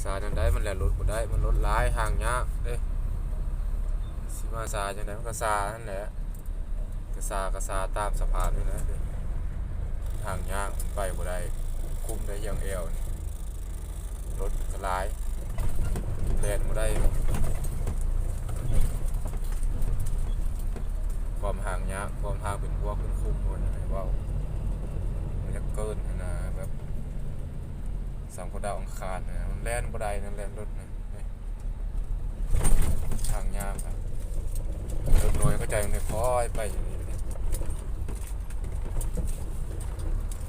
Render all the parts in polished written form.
ซาจังได้มันแล่นรถบ่ได้มันรถหลายห่างยากเด้สิมาซาจังได๋มันก็ซานั่นแหละก็ซาตามสะพานนี่นะเด้ห่างยากมันไปบ่ได้คุมได้อย่างเอวนี่รถก็หลายแล่นบ่ได้ความห่างยากความทางเป็นพวกเป็นคุมบ่ได้เว้ามันจะเกินนะแบบสังกดาวอังคารนะมันแล่นบ่ได้นั่นแล่นรถนะทางยากครับรถน้อยก็ใจมันค่อยไปอย่างนี้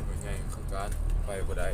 เป็นไงคือการไปบ่ได้